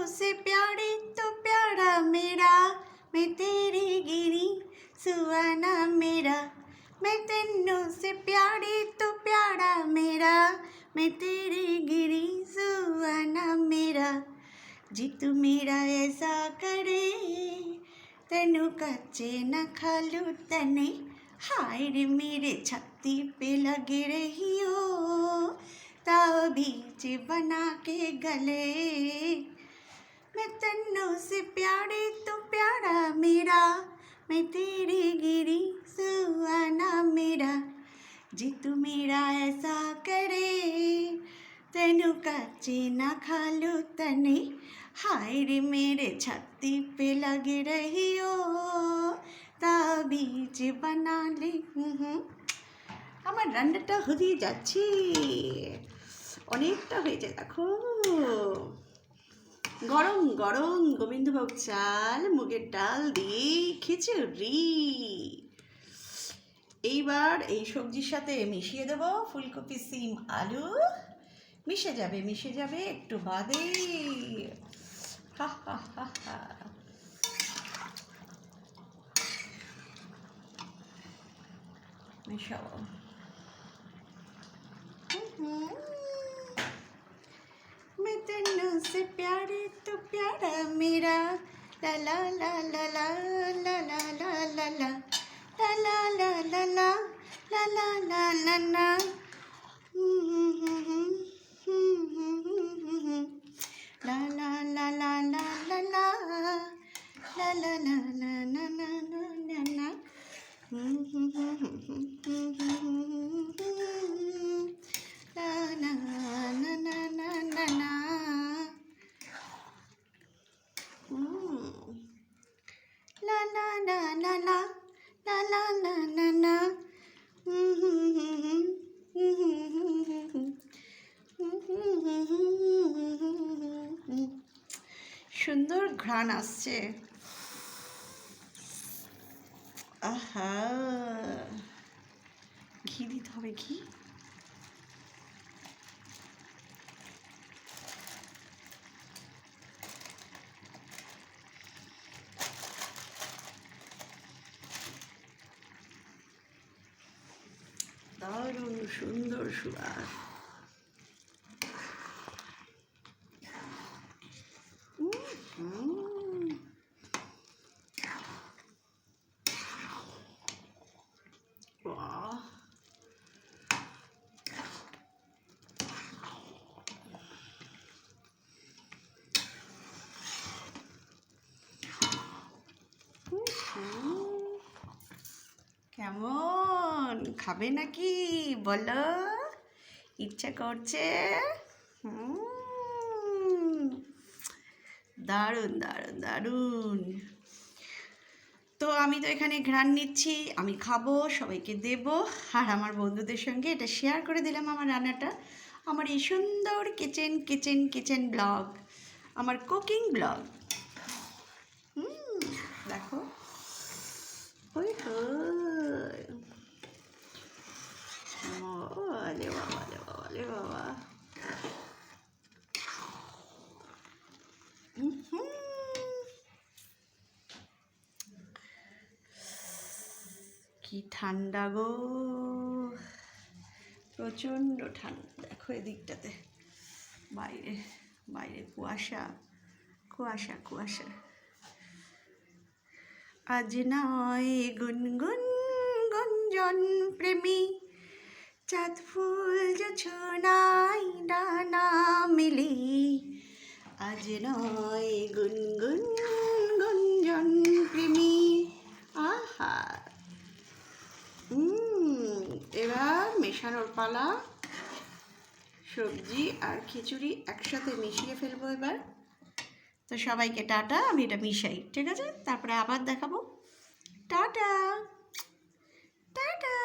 से प्यारे तो प्यारा मेरा, मैं तेरी गिरी सुहाना मेरा। मैं तेनू से प्यारे तो प्यारा मेरा, मैं तेरी गिरी सुहाना मेरा। जी तू मेरा ऐसा करे, तेनू कच्चे न खालू तने। हाय रे मेरे छाती पे लगे रही हो, ताबीज बना के गले। मैं तेनू से प्यारे तो प्यारा मेरा, मैं तेरी गिरी सुहाना मेरा। जी तू मेरा ऐसा करे, तेनू कच्चे ना खालू तने। हाय रे मेरे छाती पे लगे रही हो, ताबीज बना ले। আমার রান্নাটা হয়ে যাচ্ছে, অনেকটা হয়েছে দেখো। গরম গরম গোবিন্দভোগ চাল মুগের ডাল দিয়ে খিচুড়ি। এইবার এই সবজির সাথে মিশিয়ে দেবো ফুলকপি সিম আলু। মিশে যাবে একটু বাদে। হা হা হা হা। মিশাবো। मैं तेनू से प्यारे तो प्यारा मेरा, ला ला ला ला ला ला ला ला ला ला ला ला ला ला ला ला ला ला ला। ला ला ला ला ला ला ला ला ला ला ला ला ला ला ला। সুন্দর ঘ্রাণ আসছে। আহা, ঘি দিতে হবে, ঘি। দারুণ সুন্দর সুবাস। কেমন খাবে নাকি বলো, ইচ্ছা করছে? দারুণ দারুণ দারুণ। তো আমি তো এখানে ঘ্রাণ নিচ্ছি, আমি খাবো, সবাইকে দেব, আর আমার বন্ধুদের সঙ্গে এটা শেয়ার করে দিলাম আমার রান্নাটা। আমার এই সুন্দর কিচেন কিচেন কিচেন ব্লগ, আমার কুকিং ব্লগ। দেখো, ওই আলে বাবা, আলে বাবা, আলে বাবা। কি ঠান্ডা গো, প্রচণ্ড ঠান্ডা। দেখো এদিকটাতে, বাইরে বাইরে কুয়াশা কুয়াশা কুয়াশা। আজ নয় গুনগুন গুঞ্জন প্রেমী, চাঁদ ফুল জোছনায় ডানা মেলি। আজ নয় গুনগুন গুঞ্জন প্রেমী। আহা, এবার মেশানোর পালা। সবজি আর খিচুড়ি একসাথে মিশিয়ে ফেলবো এবার। তো সবাইকে টাটা। আমি এটা মিশাই, ঠিক আছে? তারপরে আবার দেখাবো। Tata tata.